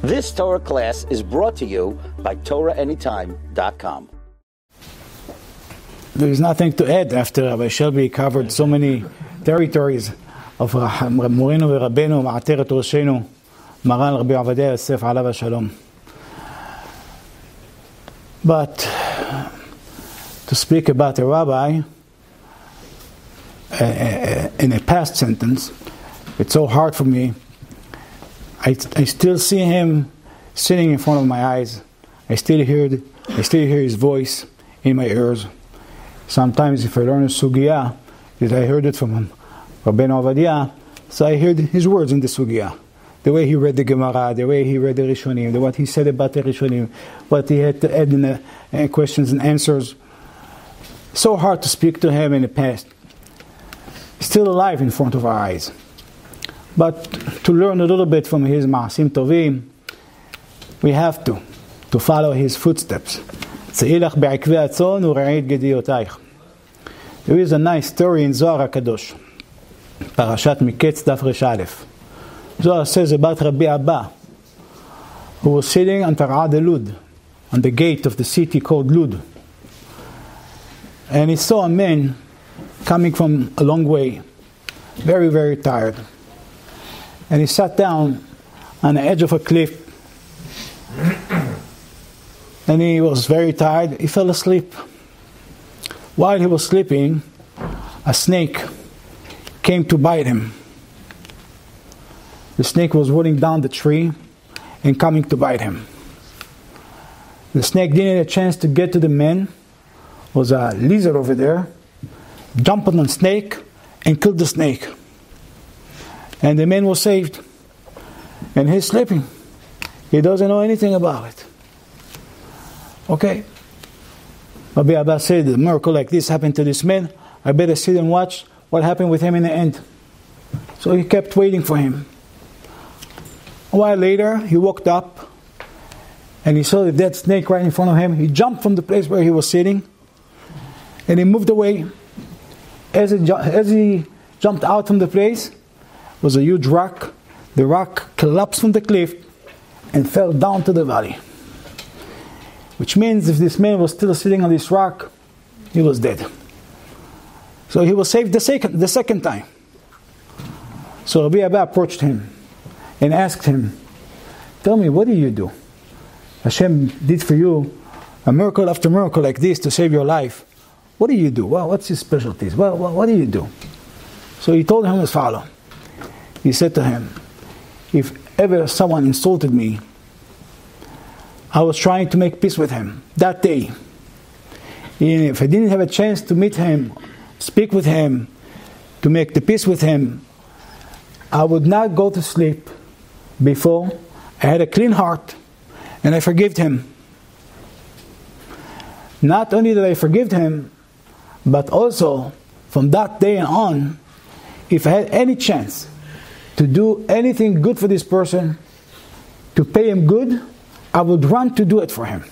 This Torah class is brought to you by TorahAnytime.com. There is nothing to add after Rabbi Shelby covered so many territories of Moreno ורבנו, מעטרת ראשנו, Maran Rabbi Ovadiah Yosef עליו השלום. But to speak about a rabbi in a past sentence, it's so hard for me. I still see him sitting in front of my eyes. I still hear his voice in my ears. Sometimes if I learn a sugya, that I heard it from him, Rabbeinu Ovadiah, so I heard his words in the sugya. The way he read the Gemara, the way he read the Rishonim, what he said about the Rishonim, what he had to add in the questions and answers. So hard to speak to him in the past. Still alive in front of our eyes. But to learn a little bit from his Ma'asim Tovim, we have to follow his footsteps. There is a nice story in Zohar HaKadosh, Parashat Miketz Daf Resh Aleph. Zohar says about Rabbi Abba, who was sitting on Tar'ad Lud, on the gate of the city called Lud. And he saw a man coming from a long way, very, very tired. And he sat down on the edge of a cliff. And he was very tired. He fell asleep. While he was sleeping, a snake came to bite him. The snake was rolling down the tree and coming to bite him. The snake didn't have a chance to get to the man. There was a lizard over there, jumped on the snake and killed the snake. And the man was saved. And he's sleeping. He doesn't know anything about it. Okay. Rabbi Abba said, a miracle like this happened to this man. I better sit and watch what happened with him in the end. So he kept waiting for him. A while later, he walked up and he saw the dead snake right in front of him. He jumped from the place where he was sitting and he moved away. As he jumped out from the place, was a huge rock. The rock collapsed from the cliff and fell down to the valley. Which means if this man was still sitting on this rock, he was dead. So he was saved the second time. So Rabbi Abba approached him and asked him, tell me, what do you do? Hashem did for you a miracle after miracle like this to save your life. What do you do? Well, what's your specialties? Well, what do you do? So he told him as follows. He said to him, if ever someone insulted me, I was trying to make peace with him that day. And if I didn't have a chance to meet him, speak with him, to make the peace with him, I would not go to sleep before I had a clean heart and I forgave him. Not only did I forgive him, but also from that day on, if I had any chance to do anything good for this person, to pay him good, I would run to do it for him.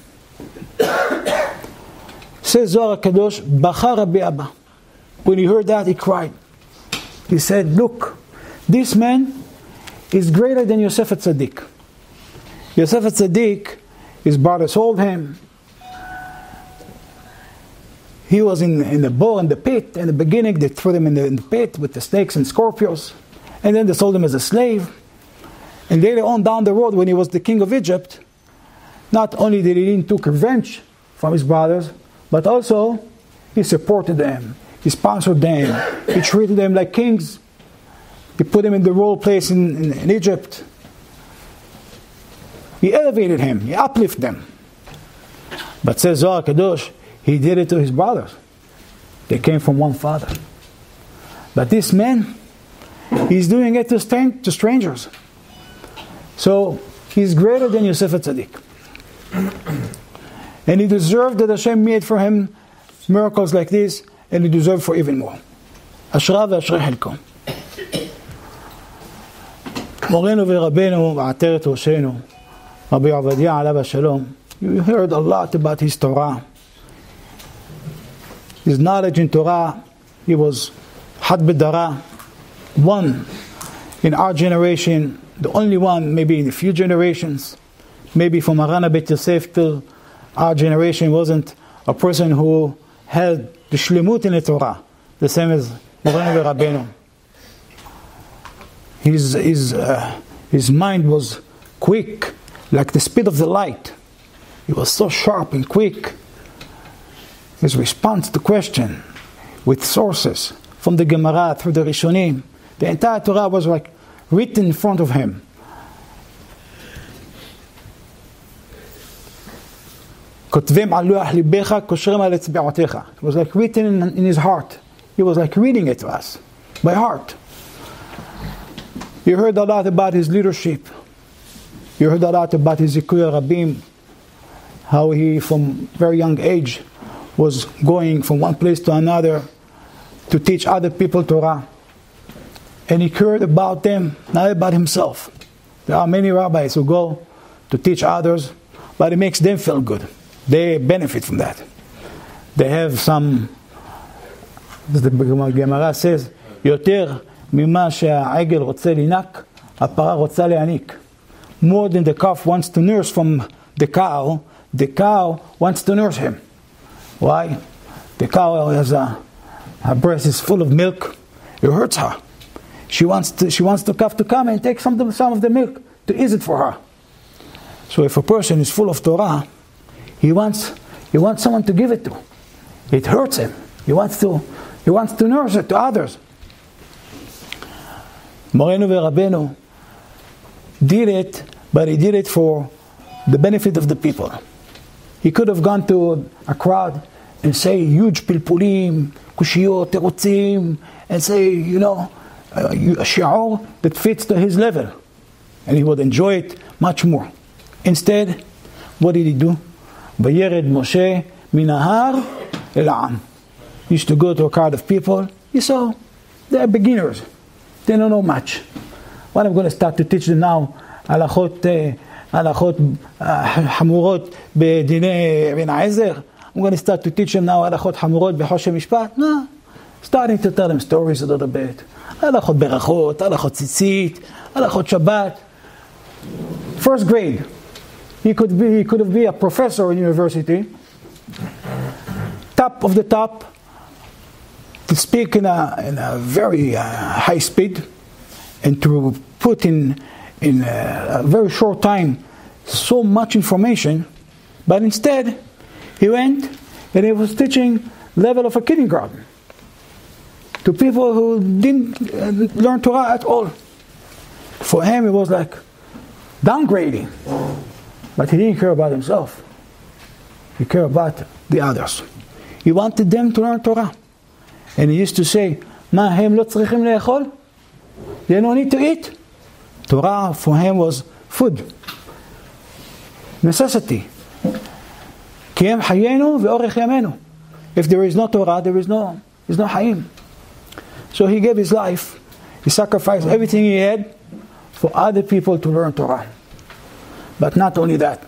Says Zohar HaKadosh, Bachar Rabbi Abba. When he heard that, he cried. He said, look, this man is greater than Yosef HaTzadik. Yosef HaTzadik, his brother sold him. He was in the bowl, in the pit. In the beginning, they threw him in the pit with the snakes and scorpions. And then they sold him as a slave. And later on down the road, when he was the king of Egypt, not only did he take revenge from his brothers, but also he supported them. He sponsored them. He treated them like kings. He put them in the royal place in Egypt. He elevated him. He uplifted them. But says Zohar HaKadosh, he did it to his brothers. They came from one father. But this man, he's doing it to strangers. So he's greater than Yosef HaTzadik. And he deserved that Hashem made for him miracles like this, and he deserved for even more. Ashra ve'ashrei helko. Moreno ורבנו, מעטרת ראשנו, Rabbi Ovadiah עליו השלום. You heard a lot about his Torah. His knowledge in Torah, he was had b'dara, one in our generation the only one, maybe in a few generations, maybe from Maran Bet Yosef till our generation, wasn't a person who held the shlemut in the Torah, the same as Morenu Rabbeinu. His mind was quick, like the speed of the light. He was so sharp and quick. His response to question, with sources from the Gemara through the Rishonim, the entire Torah was like written in front of him. It was like written in his heart. He was like reading it to us by heart. You heard a lot about his leadership. You heard a lot about his Zikuya Rabim, how he from very young age was going from one place to another to teach other people Torah. And he cared about them, not about himself. There are many rabbis who go to teach others, but it makes them feel good. They benefit from that. They have some, the Gemara says, יותר ממה שהעגל רוצה לינק, הפרה רוצה להניק. More than the calf wants to nurse from the cow wants to nurse him. Why? The cow has her breast is full of milk. It hurts her. She wants the calf to come and take some of the milk to ease it for her. So if a person is full of Torah, he wants someone to give it to. It hurts him. He wants to nurse it to others. Morenu Rabbeinu did it, but he did it for the benefit of the people. He could have gone to a crowd and say huge pilpulim, kushiyot, terutzim, and say, a shi'or that fits to his level. And he would enjoy it much more. Instead, what did he do? Vayered Moshe minahar el ha'am. He used to go to a crowd of people. He saw they're beginners. They don't know much. What I'm going to start to teach them now, halachot hamurot b'dinei ben ha'ezer. I'm going to start to teach them now halachot hamurot b'chosh v'mishpat. No. Starting to tell them stories a little bit. Halachot berachot, halachot tzitzit, halachot Shabbat. First grade. He could be a professor in university. Top of the top. To speak in a very high speed and to put in a very short time so much information, but instead he went and he was teaching level of a kindergarten to people who didn't learn Torah at all. For him it was like downgrading, but he didn't care about himself. He cared about the others. He wanted them to learn Torah. And he used to say, מה הם לא צריכים לאכול? They don't need to eat. Torah for him was food. Necessity. כי הם חיינו ואורך ימינו. If there is no Torah, there is no חיים. So he gave his life. He sacrificed everything he had for other people to learn Torah. But not only that.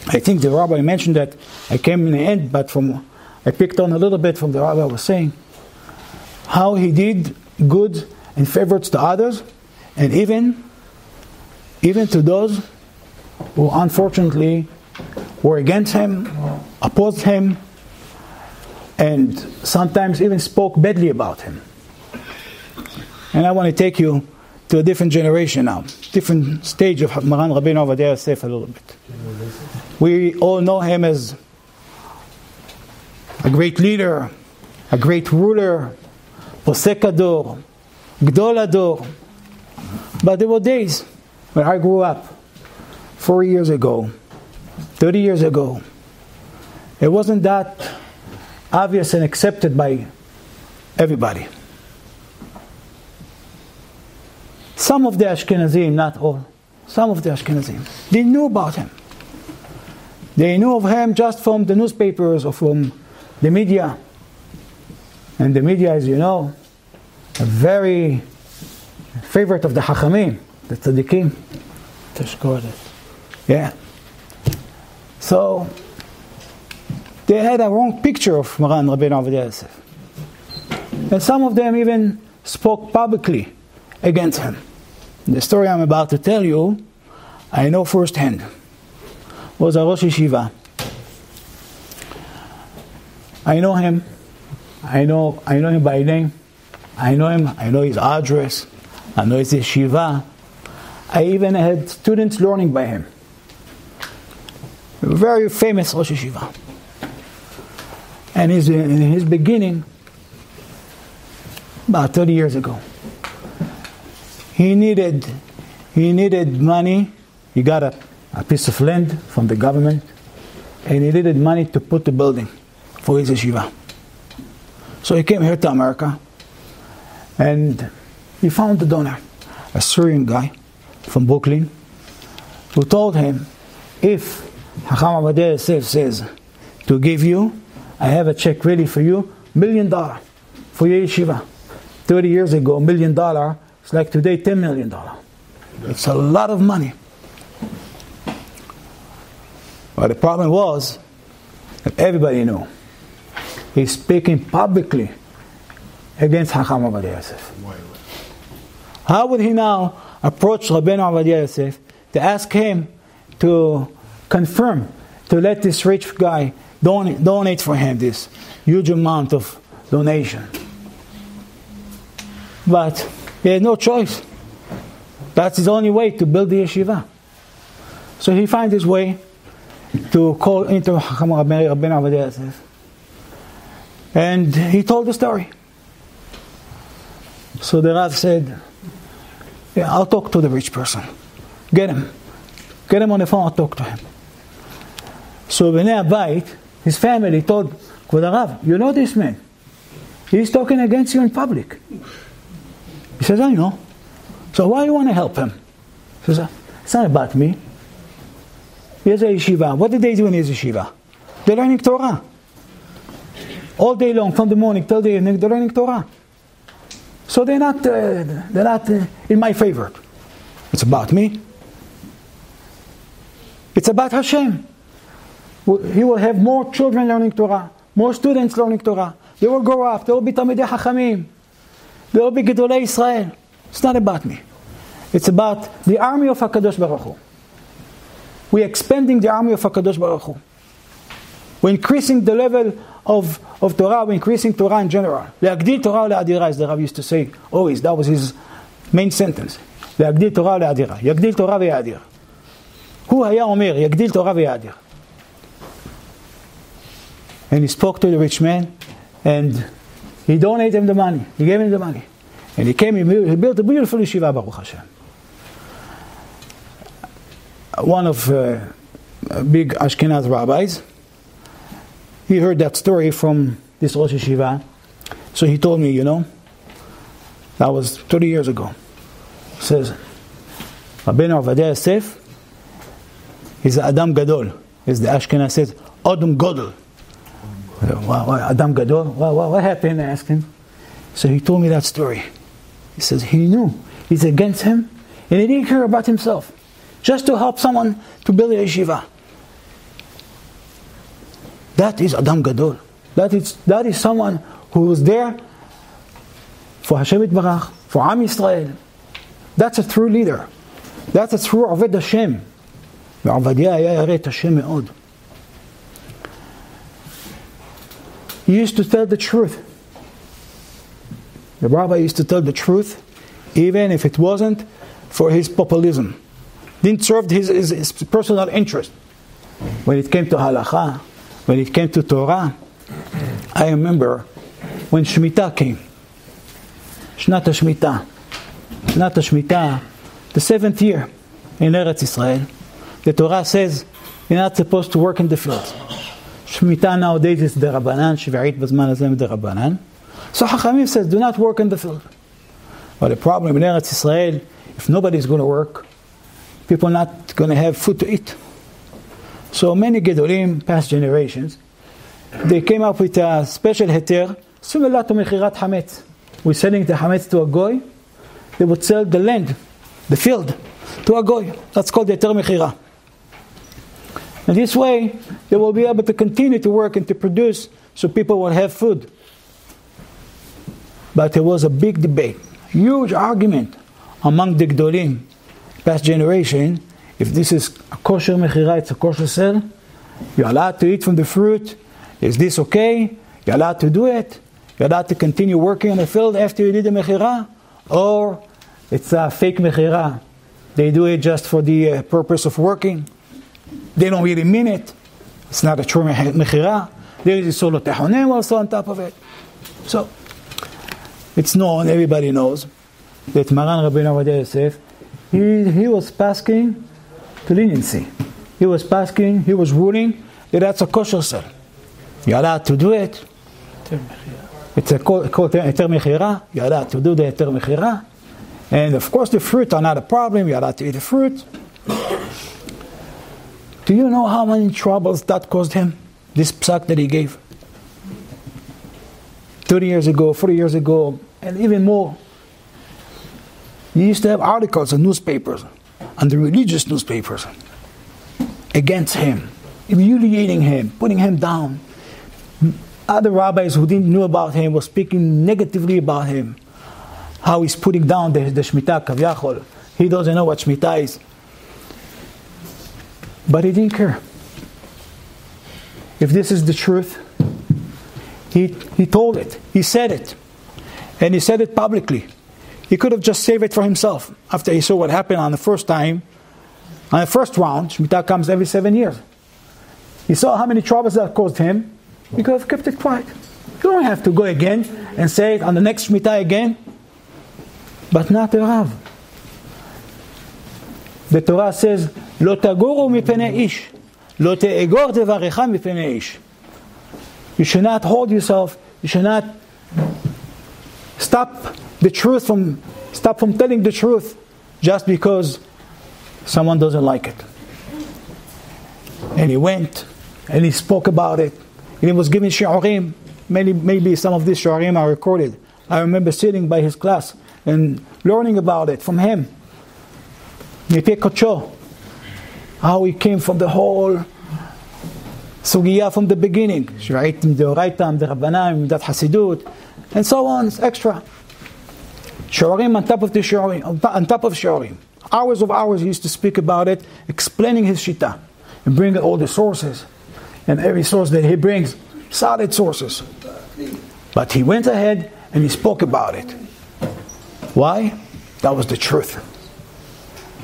I think the rabbi mentioned that. I came in the end, but I picked on a little bit from the rabbi was saying. How he did good and favors to others, and even to those who unfortunately were against him, opposed him, and sometimes even spoke badly about him. And I want to take you to a different generation now, different stage of Maran Rabbeinu Ovadiah Yosef a little bit. We all know him as a great leader, a great ruler, Posek Ador, Gdol Ador. But there were days when I grew up 40 years ago, 30 years ago. It wasn't that obvious and accepted by everybody. Some of the Ashkenazim, not all, some of the Ashkenazim, they knew about him. They knew of him just from the newspapers or from the media. And the media, as you know, a very favorite of the Chachamim, the Tzaddikim. Yeah. So, they had a wrong picture of Maran Rabbeinu Ovadiah Yosef. And some of them even spoke publicly against him. The story I'm about to tell you, I know firsthand. Was a Rosh Yeshiva. I know him. I know him by name. I know his address. I know his yeshiva. I even had students learning by him. A very famous Rosh Yeshiva. And in his beginning, about 30 years ago, he needed money. He got a piece of land from the government, and he needed money to put the building for his yeshiva. So he came here to America, and he found the donor, a Syrian guy from Brooklyn, who told him, if Hacham Ovadiah Yosef says to give you, I have a check ready for you, $1 million for your yeshiva. 30 years ago, $1 million, it's like today, $10 million. It's a lot of money. But the problem was that everybody knew he's speaking publicly against Hacham Ovadiah Yosef. How would he now approach Rabbeinu Ovadiah Yosef to ask him to confirm, to let this rich guy donate for him this huge amount of donation? But he had no choice. That's his only way to build the yeshiva. So he finds his way to call into Rabbeinu Ovadiah Yosef. And he told the story. So the Rav said, yeah, I'll talk to the rich person. Get him on the phone, I'll talk to him. So Bnei Beit, his family told Kvod Rav, you know this man? He's talking against you in public. He says, I know. So why do you want to help him? He says, it's not about me. He has a yeshiva. What did they do in his yeshiva? They're learning Torah. All day long, from the morning till the evening, they're learning Torah. So they're not in my favor. It's about me. It's about Hashem. He will have more children learning Torah, more students learning Torah. They will grow up. They will be Talmidei Chachamim. They will be Gedolei Israel. It's not about me. It's about the army of HaKadosh Baruch Hu. We're expanding the army of HaKadosh Baruch Hu. We're increasing the level of Torah, we're increasing Torah in general. Le'agdil Torah le'adira, as the Rav used to say always. That was his main sentence. Le'agdil Torah le'adira. Yagdil Torah ve'yadir. Hu haya omer, yagdil Torah ve'yadir. And he spoke to the rich man, and he donated him the money. He gave him the money. And he built a beautiful yeshiva, Baruch Hashem. One of big Ashkenaz rabbis, he heard that story from this Rosh Yeshiva. So he told me, that was 30 years ago. He says, Rabbeinu Ovadiah Yosef is Adam Gadol. As the Ashkenaz says, Adam Gadol. Adam Gadol? What happened? I asked him. So he told me that story. He says he knew he's against him, and he didn't care about himself. Just to help someone to build a yeshiva. That is Adam Gadol. That is someone who was there for Hashem Yitbarach, for Am Yisrael. That's a true leader. That's a true Oved Hashem. ועובדיה היה ירא את השם מאוד. He used to tell the truth. The rabbi used to tell the truth, even if it wasn't for his populism. Didn't serve his personal interest. When it came to halakha, when it came to Torah, I remember when Shemitah came. Shnat HaShemitah. Shnat HaShemitah, the 7th year in Eretz Israel, the Torah says you're not supposed to work in the fields. Shemitah nowadays is derabanan, Shvi'it b'zman hazeh derabanan. So Chachamim says, do not work in the field. But the problem in Eretz Israel, if nobody's going to work, people are not going to have food to eat. So many Gedolim, past generations, they came up with a special heter, similar to Mechirat Hametz. We're selling the Hametz to a goy, they would sell the land, the field, to a goy. That's called the heter Mechira. And this way, they will be able to continue to work and to produce so people will have food. But there was a big debate, huge argument among the Gdolim, past generation, if this is a kosher mechira, it's a kosher sale, you're allowed to eat from the fruit. Is this okay? You're allowed to do it. You're allowed to continue working in the field after you did the mechira, or it's a fake mechira. They do it just for the purpose of working. They don't really mean it. It's not a true mechira. There is a solo tehonem also on top of it. So, it's known, everybody knows, that Maran Rabbeinu Ovadiah Yosef, he was passing to leniency. He was ruling that that's a kosher sale. You're allowed to do it. It's a called heter mechira. You're allowed to do the heter mechira. And of course the fruit are not a problem. You're allowed to eat the fruit. Do you know how many troubles that caused him? This psak that he gave? 30 years ago, 40 years ago, and even more. He used to have articles in newspapers, and the religious newspapers, against him, humiliating him, putting him down. Other rabbis who didn't know about him were speaking negatively about him. How he's putting down the Shemitah Kavyachol. He doesn't know what Shemitah is. But he didn't care. If this is the truth, he told it. He said it. And he said it publicly. He could have just saved it for himself. After he saw what happened on the first time, on the first round, Shemitah comes every 7 years. He saw how many troubles that caused him. He could have kept it quiet. You don't have to go again and say it on the next Shemitah again. But not the Rav. The Torah says, "Lo taguru mipnei ish, lo te'egor devarecha mipnei ish." You should not hold yourself. You should not stop from telling the truth just because someone doesn't like it. And he went and he spoke about it. And he was giving shi'urim. Maybe some of these shi'urim are recorded. I remember sitting by his class and learning about it from him. How he came from the whole sugiyah from the beginning. Shiraitim deoraitam, the rabbanim, that hasidut, and so on. It's extra. Shi'urim on top of the shi'urim, on top of shi'urim. Hours of hours he used to speak about it, explaining his shita, and bringing all the sources. And every source that he brings, solid sources. But he went ahead and he spoke about it. Why? That was the truth.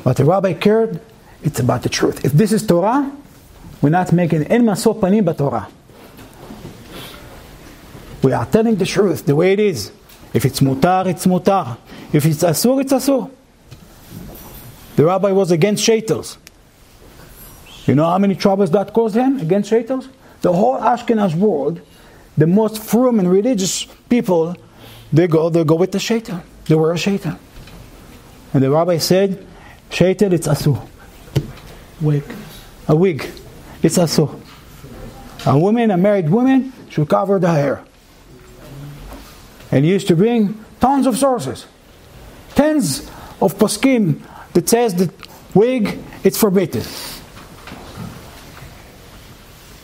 But the rabbi cared, it's about the truth. If this is Torah, we're not making en maso panim b'Torah. We are telling the truth the way it is. If it's mutar, it's mutar. If it's asur, it's asur. The rabbi was against shaitels. You know how many troubles that caused him against shaitels? The whole Ashkenaz world, the most frum and religious people, they go with the shaitel. They wear a shaitel. And the rabbi said, shaitel, it's asur. A wig. It's asur. A married woman, should cover the hair. And he used to bring tons of sources. Tens of poskim that says that wig, it's forbidden.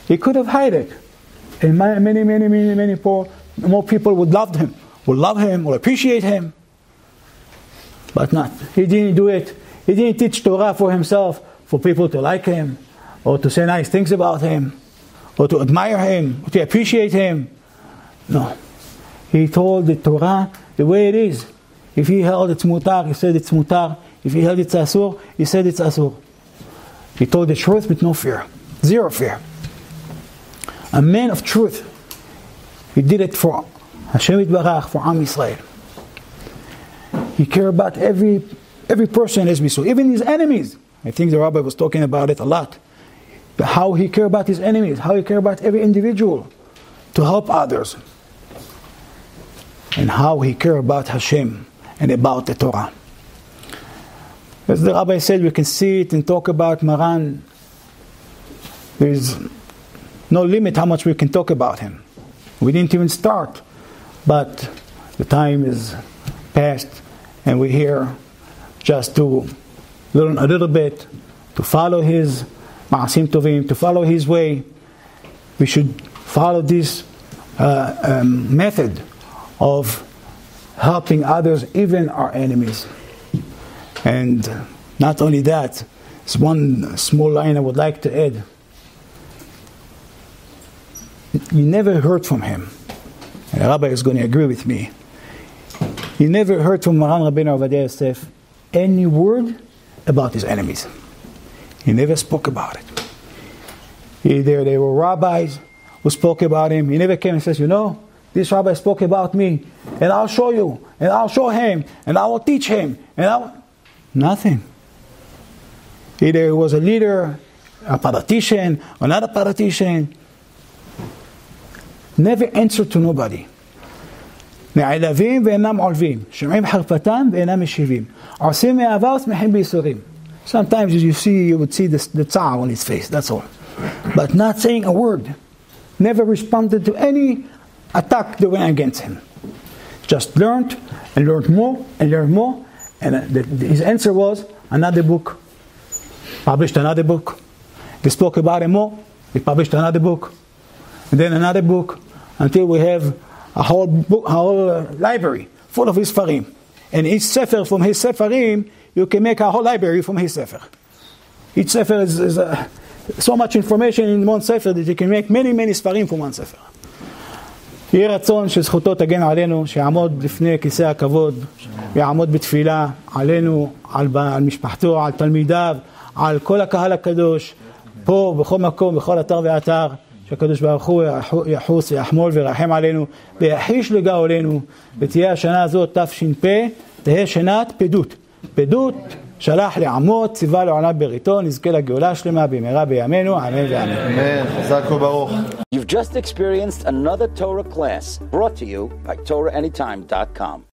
He could have hid it. And many more people would love him, would appreciate him. But not. He didn't do it. He didn't teach Torah for himself, for people to like him, or to say nice things about him, or to admire him, or to appreciate him. No. He told the Torah the way it is. If he held it's mutar, he said it's mutar. If he held it's asur, he said it's asur. He told the truth with no fear. Zero fear. A man of truth. He did it for Hashem Yitbarach, for Am Yisrael. He cared about every person as we saw, even his enemies. I think the rabbi was talking about it a lot. But how he cared about his enemies, how he cared about every individual to help others. And how he cared about Hashem and about the Torah. As the rabbi said, we can see it and talk about Maran. There is no limit how much we can talk about him. We didn't even start, but the time is past, and we're here just to learn a little bit, to follow his ma'asim tovim, to follow his way. We should follow this method of helping others, even our enemies. And not only that, there's one small line I would like to add. You never heard from him. And the rabbi is going to agree with me. You never heard from Maran Rabbeinu Ovadiah Yosef any word about his enemies. He never spoke about it. Either they were rabbis who spoke about him. He never came and says, you know, this rabbi spoke about me, and I'll show you, and I'll show him, and I will teach him, and nothing. Either he was a leader, a politician, or not a politician. Never answered to nobody. נעלבים ואינם עולבים, שומעים חרפתם ואינם משיבים, עושים מאהבה ושמחים בייסורים. Sometimes you would see the tsar on his face, that's all. But not saying a word. Never responded to any attack that went against him. Just learned and learned more and learned more. And his answer was another book. Published another book. They spoke about him more. They published another book. And then another book. Until we have a whole book, a whole library full of his sefarim. And each sefer from his sefarim, you can make a whole library from his sefer. Each sefer is so much information in one sefer that you can make many sefarim from one sefer. יהי רצון שזכותו תגן עלינו, שיעמוד לפני כיסא הכבוד, ויעמוד בתפילה עלינו, על משפחתו, על תלמידיו, על כל הקהל הקדוש, פה, בכל מקום, בכל אתר ואתר, שהקדוש ברוך הוא יחוס ויחמול וירחם עלינו, ויחיש לגאולנו, ותהיה השנה הזאת תש"פ, תהיה שנת פדות. פדות שלח לעמו, ציווה לעולם בריתו, נזכה לגאולה שלמה במהרה בימינו, אמן ואמן. אמן, חזק וברוך. You've just experienced another Torah class brought to you by TorahAnytime.com.